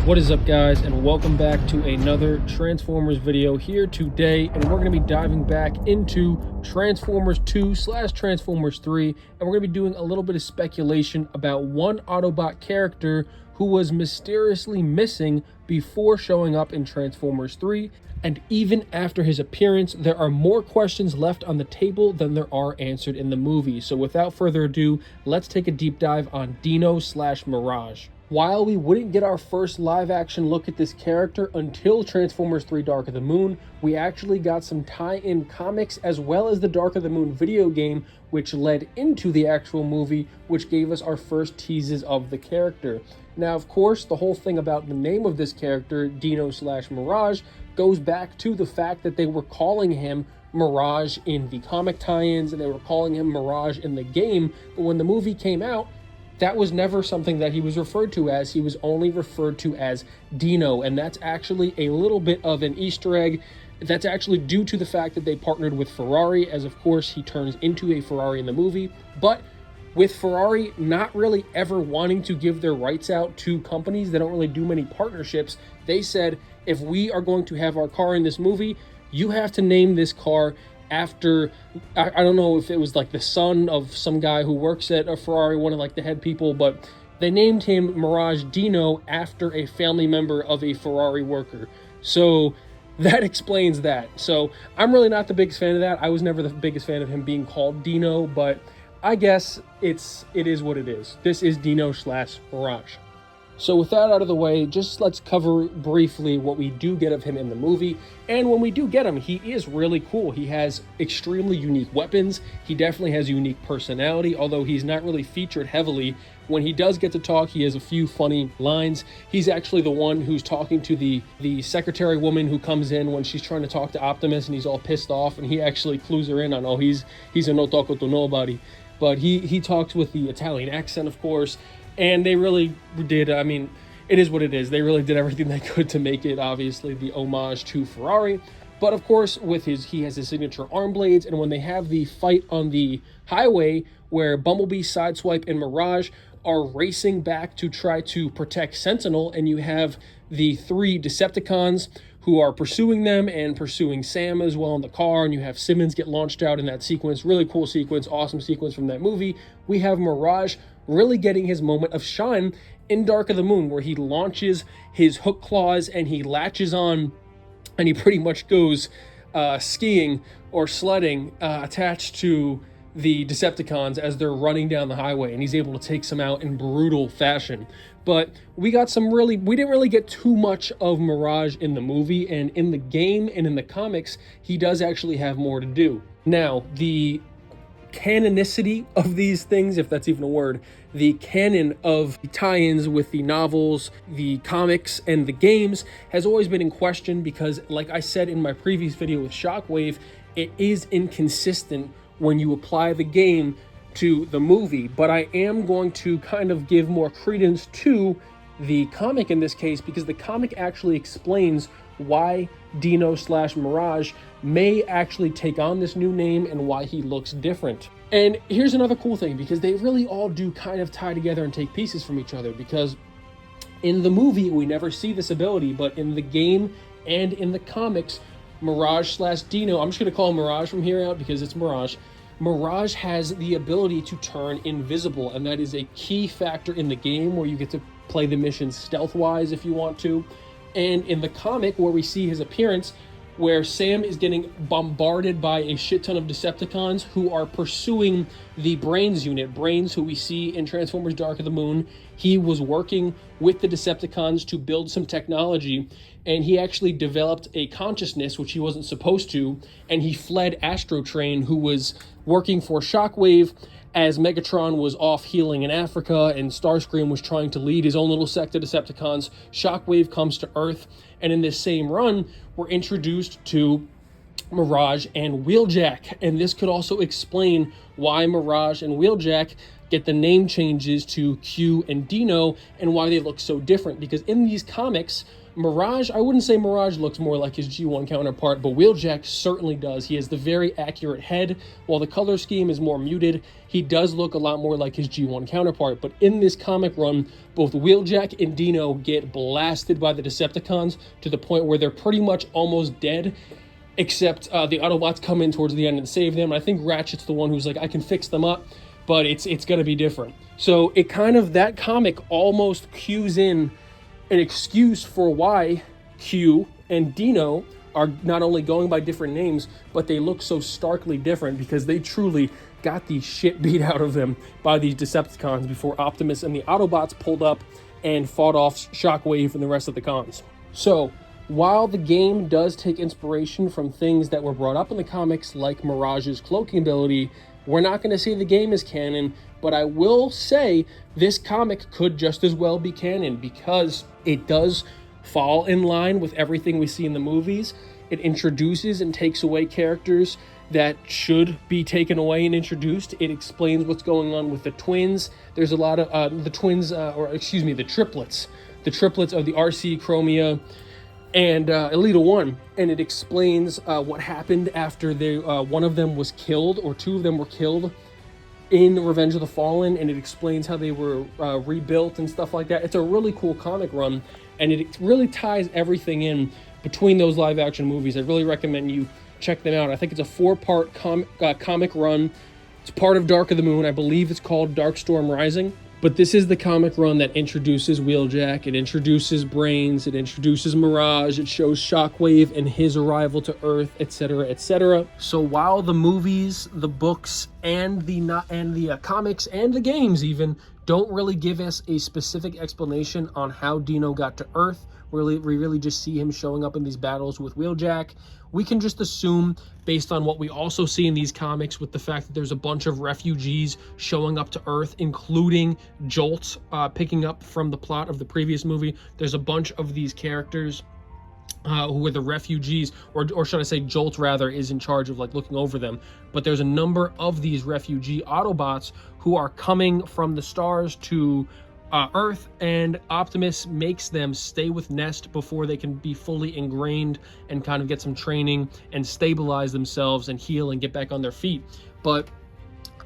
What is up, guys, and welcome back to another Transformers video here today, and we're going to be diving back into Transformers 2/Transformers 3, and we're going to be doing a little bit of speculation about one Autobot character who was mysteriously missing before showing up in Transformers 3, and even after his appearance, there are more questions left on the table than there are answered in the movie. So without further ado, let's take a deep dive on Dino/Mirage. While we wouldn't get our first live-action look at this character until Transformers 3 Dark of the Moon, we actually got some tie-in comics as well as the Dark of the Moon video game, which led into the actual movie, which gave us our first teases of the character. Now, of course, the whole thing about the name of this character, Dino/Mirage, goes back to the fact that they were calling him Mirage in the comic tie-ins, and they were calling him Mirage in the game, but when the movie came out, that was never something that he was referred to as. He was only referred to as Dino, and that's actually a little bit of an Easter egg. That's actually due to the fact that they partnered with Ferrari, as of course he turns into a Ferrari in the movie. But with Ferrari not really ever wanting to give their rights out to companies, they don't really do many partnerships. They said, if we are going to have our car in this movie, you have to name this car after, I don't know if it was like the son of some guy who works at a Ferrari, one of like the head people, but they named him Mirage Dino after a family member of a Ferrari worker. So that explains that. So I'm really not the biggest fan of that. I was never the biggest fan of him being called Dino, but I guess it is what it is. This is Dino/Mirage. So with that out of the way, just let's cover briefly what we do get of him in the movie. And when we do get him, he is really cool. He has extremely unique weapons. He definitely has a unique personality, although he's not really featured heavily. When he does get to talk, he has a few funny lines. He's actually the one who's talking to the secretary woman who comes in when she's trying to talk to Optimus, and he's all pissed off, and he actually clues her in on, oh, he's a no talk to nobody. But he talks with the Italian accent, of course. And they really did, I mean, it is what it is. They really did everything they could to make it, obviously, the homage to Ferrari. But of course, he has his signature arm blades, and when they have the fight on the highway where Bumblebee, Sideswipe, and Mirage are racing back to try to protect Sentinel, and you have the three Decepticons who are pursuing them and pursuing Sam as well in the car, and you have Simmons get launched out in that sequence. Really cool sequence, awesome sequence from that movie. We have Mirage really getting his moment of shine in Dark of the Moon, where he launches his hook claws and he latches on, and he pretty much goes skiing or sledding attached to the Decepticons as they're running down the highway, and he's able to take some out in brutal fashion. But we didn't really get too much of Mirage in the movie, and in the game and in the comics, he does actually have more to do. Now, the canonicity of these things, if that's even a word, the canon of the tie-ins with the novels, the comics, and the games has always been in question because, like I said in my previous video with Shockwave, it is inconsistent when you apply the game to the movie. But I am going to kind of give more credence to the comic in this case, because the comic actually explains why Dino/Mirage may actually take on this new name and why he looks different. And here's another cool thing, because they really all do kind of tie together and take pieces from each other, because in the movie we never see this ability, but in the game and in the comics, Mirage/Dino, I'm just going to call him Mirage from here out because it's Mirage. Mirage has the ability to turn invisible, and that is a key factor in the game where you get to play the missions stealth-wise if you want to. And in the comic, where we see his appearance, where Sam is getting bombarded by a shit ton of Decepticons who are pursuing the Brains unit. Brains, who we see in Transformers Dark of the Moon, he was working with the Decepticons to build some technology, and he actually developed a consciousness, which he wasn't supposed to, and he fled Astrotrain, who was working for Shockwave, as Megatron was off healing in Africa and Starscream was trying to lead his own little sect of Decepticons. Shockwave comes to Earth, and in this same run, we're introduced to Mirage and Wheeljack, and this could also explain why Mirage and Wheeljack get the name changes to Q and Dino and why they look so different. Because in these comics, Mirage, I wouldn't say Mirage looks more like his G1 counterpart, but Wheeljack certainly does. He has the very accurate head. While the color scheme is more muted, he does look a lot more like his G1 counterpart. But in this comic run, both Wheeljack and Dino get blasted by the Decepticons to the point where they're pretty much almost dead, except the Autobots come in towards the end and save them. I think Ratchet's the one who's like, I can fix them up, but it's going to be different. So it kind of, that comic almost cues in an excuse for why Q and Dino are not only going by different names, but they look so starkly different because they truly got the shit beat out of them by these Decepticons before Optimus and the Autobots pulled up and fought off Shockwave and the rest of the cons. So while the game does take inspiration from things that were brought up in the comics, like Mirage's cloaking ability, we're not going to say the game is canon, but I will say this comic could just as well be canon because it does fall in line with everything we see in the movies. It introduces and takes away characters that should be taken away and introduced. It explains what's going on with the twins. There's a lot of the triplets. The triplets of the RC, Chromia, and Elita 1, and it explains what happened after one of them was killed, or two of them were killed in Revenge of the Fallen, and it explains how they were rebuilt and stuff like that. It's a really cool comic run, and it really ties everything in between those live-action movies. I really recommend you check them out. I think it's a 4-part comic run. It's part of Dark of the Moon. I believe it's called Darkstorm Rising. But this is the comic run that introduces Wheeljack, it introduces Brains, it introduces Mirage, it shows Shockwave and his arrival to Earth, etc., etc. So while the movies, the books, and the comics, and the games even, don't really give us a specific explanation on how Dino got to Earth, we really just see him showing up in these battles with Wheeljack. We can just assume, based on what we also see in these comics, with the fact that there's a bunch of refugees showing up to Earth, including Jolt, picking up from the plot of the previous movie. There's a bunch of these characters who are the refugees, or should I say Jolt rather is in charge of like looking over them. But there's a number of these refugee Autobots who are coming from the stars to Earth, and Optimus makes them stay with Nest before they can be fully ingrained and kind of get some training and stabilize themselves and heal and get back on their feet. But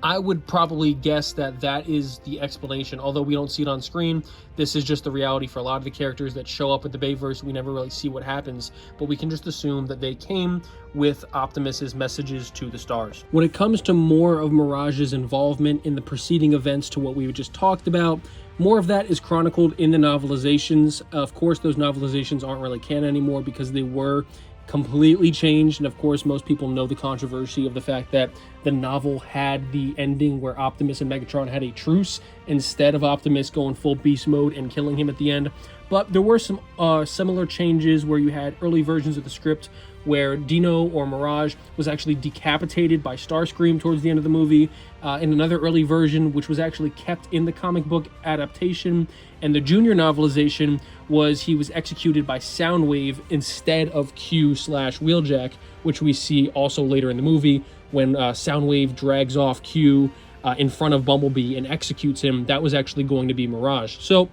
I would probably guess that that is the explanation. Although we don't see it on screen, this is just the reality for a lot of the characters that show up at the Bayverse. We never really see what happens, but we can just assume that they came with Optimus's messages to the stars. When it comes to more of Mirage's involvement in the preceding events to what we just talked about, more of that is chronicled in the novelizations. Of course, those novelizations aren't really canon anymore because they were completely changed, and of course most people know the controversy of the fact that the novel had the ending where Optimus and Megatron had a truce instead of Optimus going full beast mode and killing him at the end. But there were some similar changes where you had early versions of the script where Dino or Mirage was actually decapitated by Starscream towards the end of the movie. In another early version, which was actually kept in the comic book adaptation, and the junior novelization was he was executed by Soundwave instead of Q/Wheeljack, which we see also later in the movie when Soundwave drags off Q in front of Bumblebee and executes him. That was actually going to be Mirage. So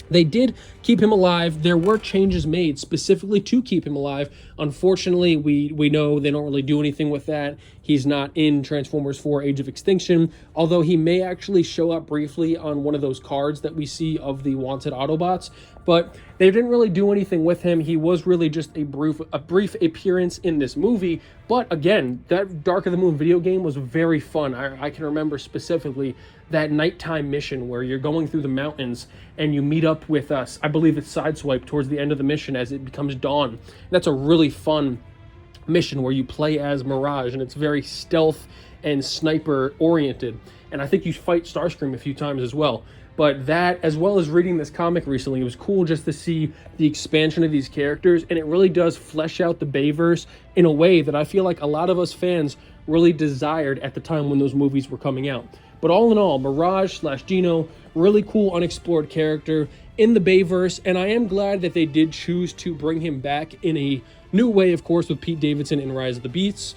they did keep him alive. There were changes made specifically to keep him alive. Unfortunately, we know they don't really do anything with that. He's not in Transformers 4 Age of Extinction, although he may actually show up briefly on one of those cards that we see of the wanted Autobots. But they didn't really do anything with him. He was really just a brief appearance in this movie. But again, that Dark of the Moon video game was very fun. I can remember specifically that nighttime mission where you're going through the mountains and you meet up with us. I believe it's Sideswipe towards the end of the mission as it becomes dawn. That's a really fun mission where you play as Mirage, and it's very stealth and sniper oriented. And I think you fight Starscream a few times as well. But that, as well as reading this comic recently, it was cool just to see the expansion of these characters, and it really does flesh out the Bayverse in a way that I feel like a lot of us fans really desired at the time when those movies were coming out. But all in all, Mirage/Dino, really cool unexplored character in the Bayverse, and I am glad that they did choose to bring him back in a new way, of course, with Pete Davidson in Rise of the Beasts.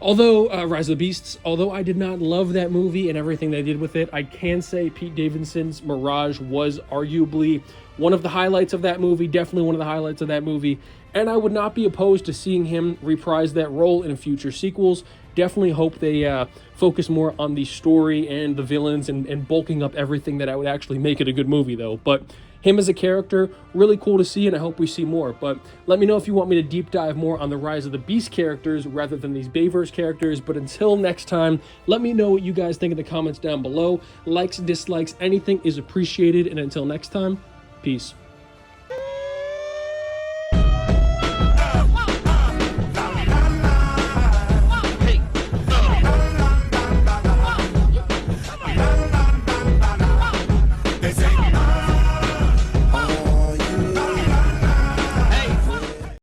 Although Rise of the Beasts, although I did not love that movie and everything they did with it, I can say Pete Davidson's Mirage was arguably one of the highlights of that movie, definitely one of the highlights of that movie, and I would not be opposed to seeing him reprise that role in future sequels. Definitely hope they focus more on the story and the villains and bulking up everything that I would actually make it a good movie, though. But him as a character, really cool to see, and I hope we see more. But let me know if you want me to deep dive more on the Rise of the Beast characters rather than these Bayverse characters. But until next time, let me know what you guys think in the comments down below. Likes, dislikes, anything is appreciated. And until next time, peace.